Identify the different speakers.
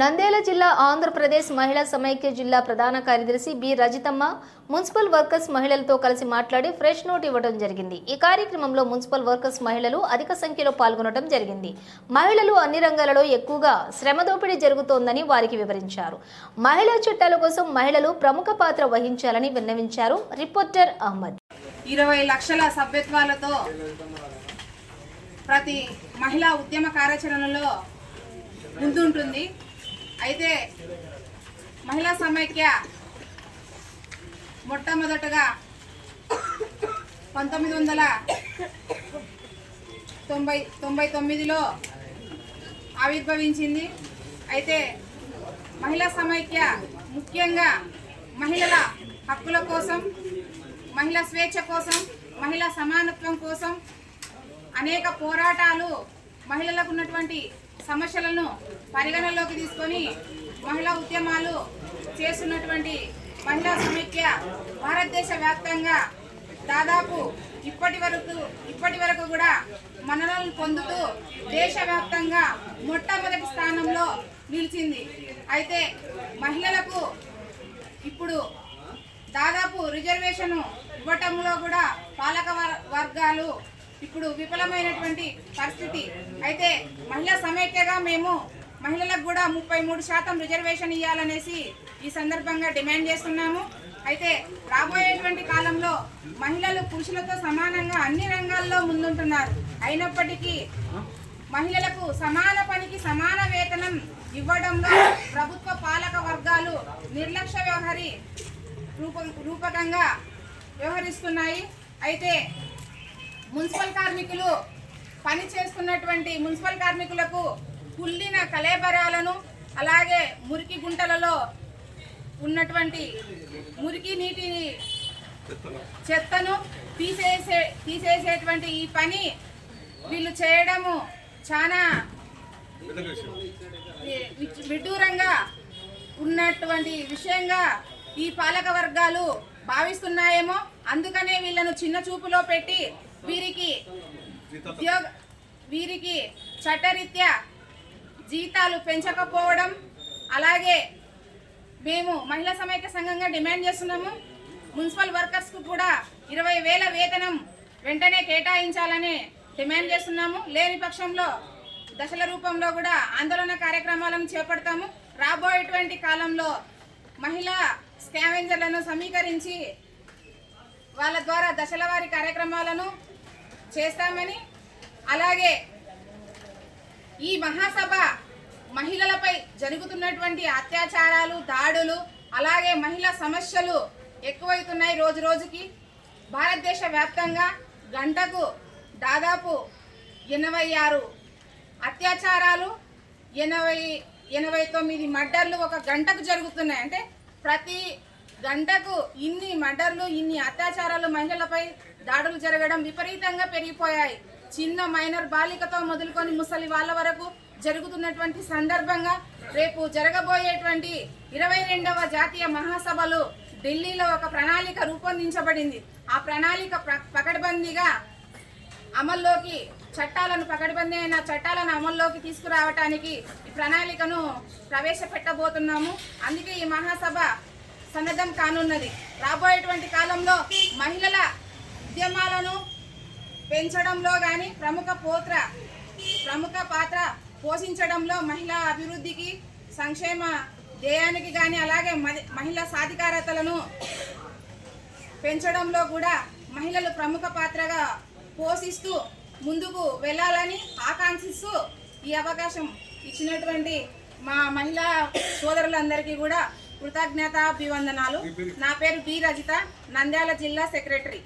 Speaker 1: నంద్యాల జిల్లా ఆంధ్రప్రదేశ్ మహిళా సమైక్య జిల్లా ప్రధాన కార్యదర్శి బి రజితమ్మ మున్సిపల్ వర్కర్స్ మహిళలతో కలిసి మాట్లాడి ఫ్రెష్ నోట్ ఇవ్వడం జరిగింది. ఈ కార్యక్రమంలో మున్సిపల్ వర్కర్స్ మహిళలు అధిక సంఖ్యలో పాల్గొనడం జరిగింది. మహిళలు అన్ని రంగాలలో ఎక్కువగా శ్రమ దోపిడీ జరుగుతోందని వారికి వివరించారు. మహిళా చట్టాల కోసం మహిళలు ప్రముఖ పాత్ర వహించాలని విన్నవించారు. రిపోర్టర్ అహ్మద్.
Speaker 2: 20 లక్షల సభ్యత్వాలతో ప్రతి మహిళా ఉద్యమ కార్యాచరణలో ముందుంటుంది. అయితే మహిళా సమైక్య మొట్టమొదటగా 1999లో ఆవిర్భవించింది. అయితే మహిళా సమైక్య ముఖ్యంగా మహిళల హక్కుల కోసం, మహిళా స్వేచ్ఛ కోసం, మహిళా సమానత్వం కోసం అనేక పోరాటాలు, మహిళలకు ఉన్నటువంటి సమస్యలను పరిగణలోకి తీసుకొని మహిళా ఉద్యమాలు చేస్తున్నటువంటి మహిళా సమైక్య భారతదేశ వ్యాప్తంగా దాదాపు ఇప్పటి వరకు కూడా మన్ననలు పొందుతూ దేశవ్యాప్తంగా మొట్టమొదటి స్థానంలో నిలిచింది. అయితే మహిళలకు ఇప్పుడు దాదాపు రిజర్వేషన్ ఇవ్వటంలో కూడా పాలక వర్గాలు ఇప్పుడు విఫలమైనటువంటి పరిస్థితి. అయితే మహిళా సమైక్యగా మేము మహిళలకు కూడా 33% రిజర్వేషన్ ఇవ్వాలనేసి ఈ సందర్భంగా డిమాండ్ చేస్తున్నాము. అయితే రాబోయేటువంటి కాలంలో మహిళలు పురుషులతో సమానంగా అన్ని రంగాల్లో ముందుంటున్నారు. అయినప్పటికీ మహిళలకు సమాన పనికి సమాన వేతనం ఇవ్వడంలో ప్రభుత్వ పాలక వర్గాలు నిర్లక్ష్య రూపకంగా వ్యవహరిస్తున్నాయి. అయితే మున్సిపల్ కార్మికులు పని చేస్తున్నటువంటి మున్సిపల్ కార్మికులకు కుళ్ళిన కళేబరాలను, అలాగే మురికి గుంటలలో ఉన్నటువంటి మురికి నీటిని, చెత్తను తీసేసేటువంటి ఈ పని వీళ్ళు చేయడము చాలా విడ్డూరంగా ఉన్నటువంటి విషయంగా ఈ పాలక వర్గాలు భావిస్తున్నాయేమో. అందుకనే వీళ్ళను చిన్న చూపులో పెట్టి వీరికి చట్టరీత్యా జీతాలు పెంచకపోవడం, అలాగే మేము మహిళా సమైక్య సంఘంగా డిమాండ్ చేస్తున్నాము. మున్సిపల్ వర్కర్స్కు కూడా 20,000 వేతనం వెంటనే కేటాయించాలని డిమాండ్ చేస్తున్నాము. లేని పక్షంలో దశల రూపంలో కూడా ఆందోళన కార్యక్రమాలను చేపడతాము. రాబోయేటువంటి కాలంలో మహిళా స్కావెంజర్లను సమీకరించి వాళ్ళ ద్వారా దశల వారి కార్యక్రమాలను చేస్తామని, అలాగే ఈ మహాసభ మహిళలపై జరుగుతున్నటువంటి అత్యాచారాలు, దాడులు, అలాగే మహిళా సమస్యలు ఎక్కువైతున్నాయి రోజు రోజుకి. భారతదేశ వ్యాప్తంగా గంటకు దాదాపు 86 అత్యాచారాలు, 89 మర్డర్లు ఒక గంటకు జరుగుతున్నాయి. అంటే ప్రతి గంటకు ఇన్ని మర్డర్లు, ఇన్ని అత్యాచారాలు, మహిళలపై దాడులు జరగడం విపరీతంగా పెరిగిపోయాయి. చిన్న మైనర్ బాలికతో మొదలుకొని ముసలి వాళ్ళ వరకు జరుగుతున్నటువంటి సందర్భంగా రేపు జరగబోయేటువంటి 22వ జాతీయ మహాసభలు ఢిల్లీలో ఒక ప్రణాళిక రూపొందించబడింది. ఆ ప్రణాళిక పకడ్బందీగా అమల్లోకి పకడ్బందీ అయిన చట్టాలను అమల్లోకి తీసుకురావటానికి ఈ ప్రణాళికను ప్రవేశపెట్టబోతున్నాము. అందుకే ఈ మహాసభ సన్నద్ధం కానున్నది. రాబోయేటువంటి కాలంలో మహిళల ఉద్యమాలను పెంచడంలో కానీ ప్రముఖ పాత్ర పోషించడంలో, మహిళా అభివృద్ధికి, సంక్షేమ ధ్యేయానికి కానీ, అలాగే మహిళా సాధికారతలను పెంచడంలో కూడా మహిళలు ప్రముఖ పాత్రగా పోషిస్తూ ముందుకు వెళ్ళాలని ఆకాంక్షిస్తూ ఈ అవకాశం ఇచ్చినటువంటి మా మహిళా సోదరులందరికీ కూడా కృతజ్ఞతాభివందనాలు. నా పేరు బి రజిత, నంద్యాల జిల్లా సెక్రటరీ.